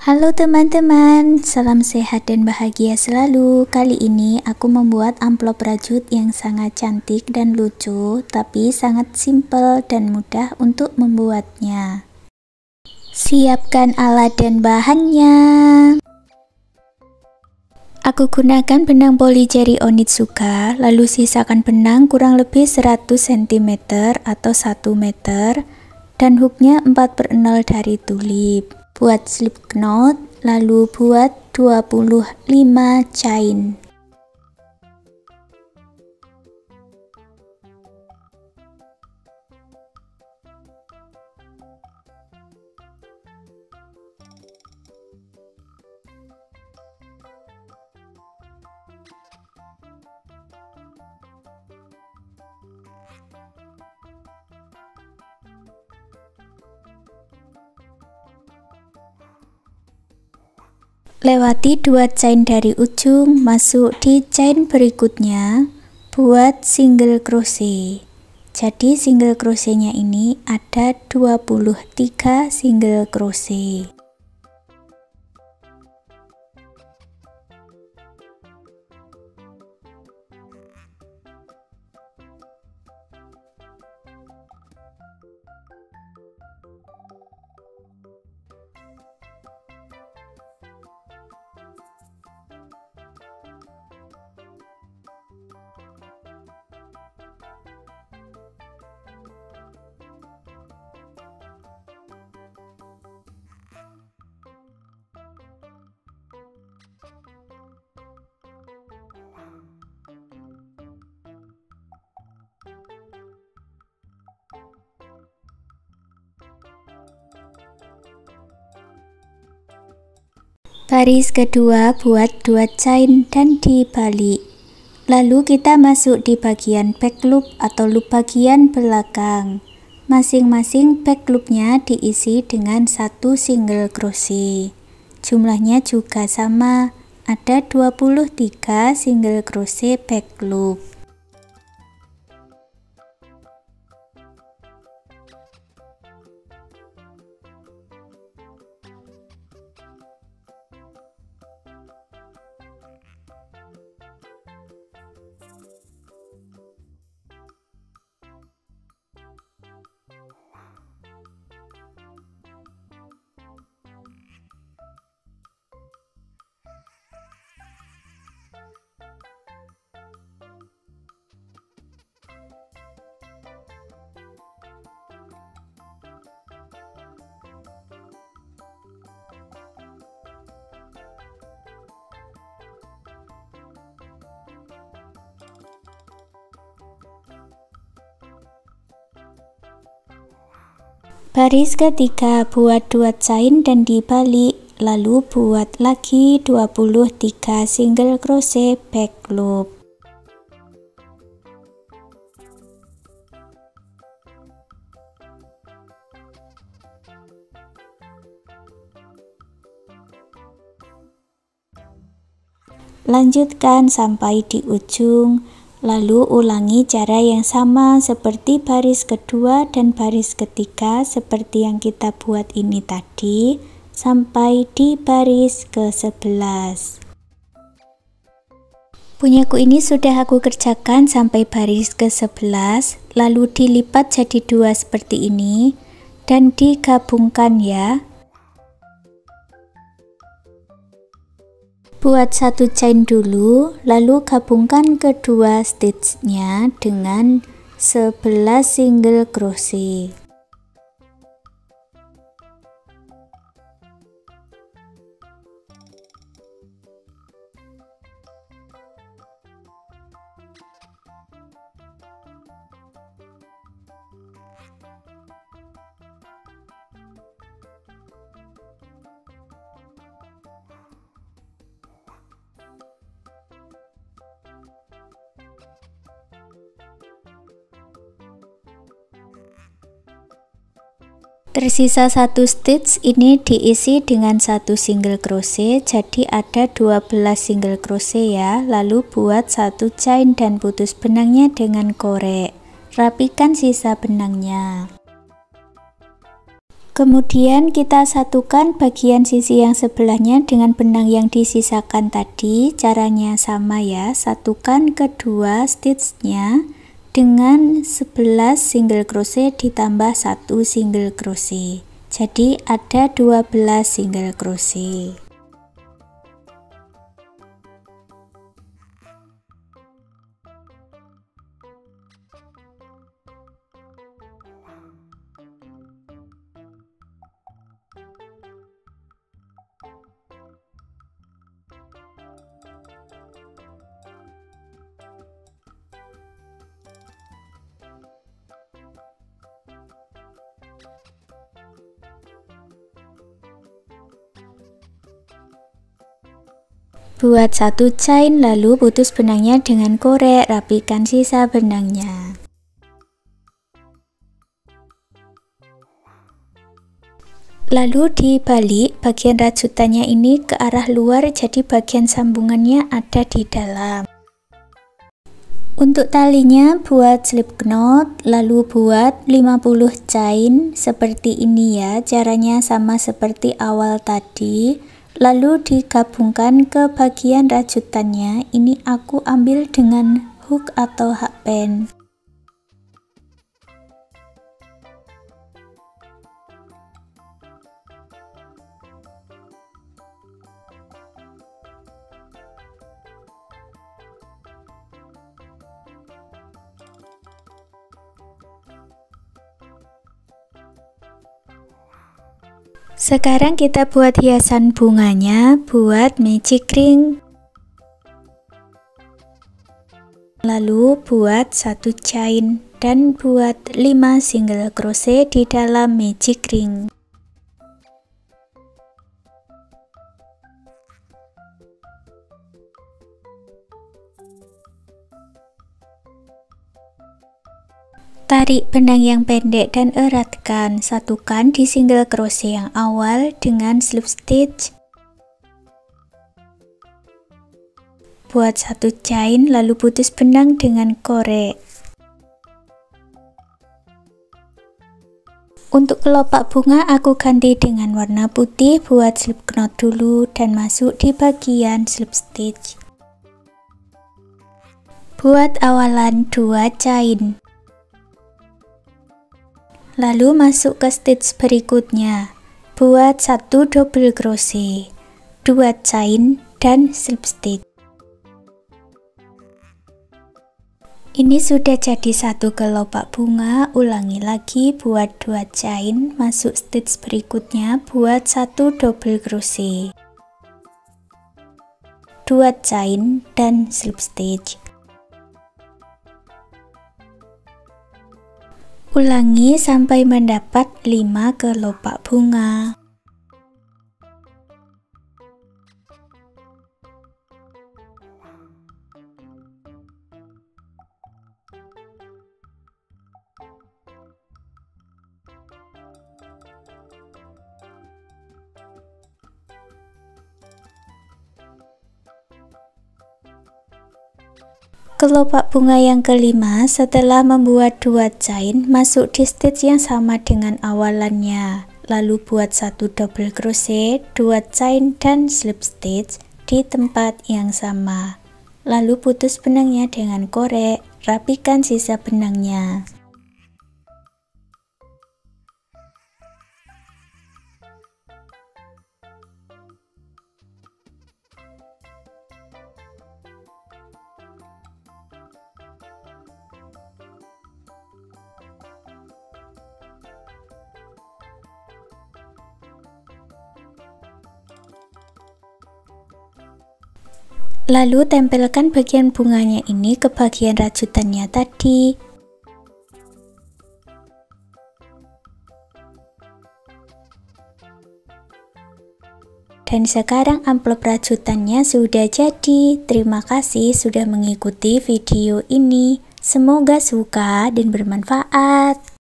Halo teman-teman, salam sehat dan bahagia selalu. Kali ini aku membuat amplop rajut yang sangat cantik dan lucu, tapi sangat simpel dan mudah untuk membuatnya. Siapkan alat dan bahannya. Aku gunakan benang poli jari Onitsuka, lalu sisakan benang kurang lebih 100 cm atau 1 meter, dan hooknya 4/0 dari tulip. Buat slip knot, lalu buat 25 chain. Lewati 2 chain dari ujung, masuk di chain berikutnya, buat single crochet. Jadi single crochetnya ini ada 23 single crochet. Baris kedua buat 2 chain dan dibalik. Lalu kita masuk di bagian back loop atau loop bagian belakang. Masing-masing back loopnya diisi dengan 1 single crochet. Jumlahnya juga sama, ada 23 single crochet back loop. Baris ketiga buat 2 chain dan dibalik, lalu buat lagi 23 single crochet back loop. Lanjutkan sampai di ujung. Lalu ulangi cara yang sama seperti baris kedua dan baris ketiga seperti yang kita buat ini tadi sampai di baris ke-11. Punyaku ini sudah aku kerjakan sampai baris ke-11, lalu dilipat jadi 2 seperti ini dan digabungkan ya. Buat 1 chain dulu, lalu gabungkan kedua stitchnya dengan 11 single crochet. Tersisa 1 stitch ini diisi dengan 1 single crochet, jadi ada 12 single crochet ya. Lalu buat 1 chain dan putus benangnya dengan korek. Rapikan sisa benangnya. Kemudian kita satukan bagian sisi yang sebelahnya dengan benang yang disisakan tadi. Caranya sama ya, satukan kedua stitchnya dengan 11 single crochet ditambah 1 single crochet. Jadi ada 12 single crochet. Buat satu chain, lalu putus benangnya dengan korek, rapikan sisa benangnya. Lalu dibalik, bagian rajutannya ini ke arah luar, jadi bagian sambungannya ada di dalam. Untuk talinya buat slip knot, lalu buat 50 chain seperti ini ya. Caranya sama seperti awal tadi. Lalu digabungkan ke bagian rajutannya. Ini aku ambil dengan hook atau hakpen. Sekarang kita buat hiasan bunganya, buat magic ring. Lalu buat satu chain dan buat 5 single crochet di dalam magic ring. Tarik benang yang pendek dan eratkan, satukan di single crochet yang awal dengan slip stitch. Buat satu chain, lalu putus benang dengan korek. Untuk kelopak bunga aku ganti dengan warna putih, buat slip knot dulu dan masuk di bagian slip stitch. Buat awalan 2 chain. Lalu masuk ke stitch berikutnya, buat 1 double crochet, 2 chain dan slip stitch. Ini sudah jadi satu kelopak bunga. Ulangi lagi, buat 2 chain, masuk stitch berikutnya, buat 1 double crochet, 2 chain dan slip stitch. Ulangi sampai mendapat 5 kelopak bunga. Kelopak bunga yang kelima, setelah membuat 2 chain, masuk di stitch yang sama dengan awalannya. Lalu buat 1 double crochet, 2 chain dan slip stitch di tempat yang sama. Lalu putus benangnya dengan korek, rapikan sisa benangnya. Lalu tempelkan bagian bunganya ini ke bagian rajutannya tadi. Dan sekarang amplop rajutannya sudah jadi. Terima kasih sudah mengikuti video ini. Semoga suka dan bermanfaat.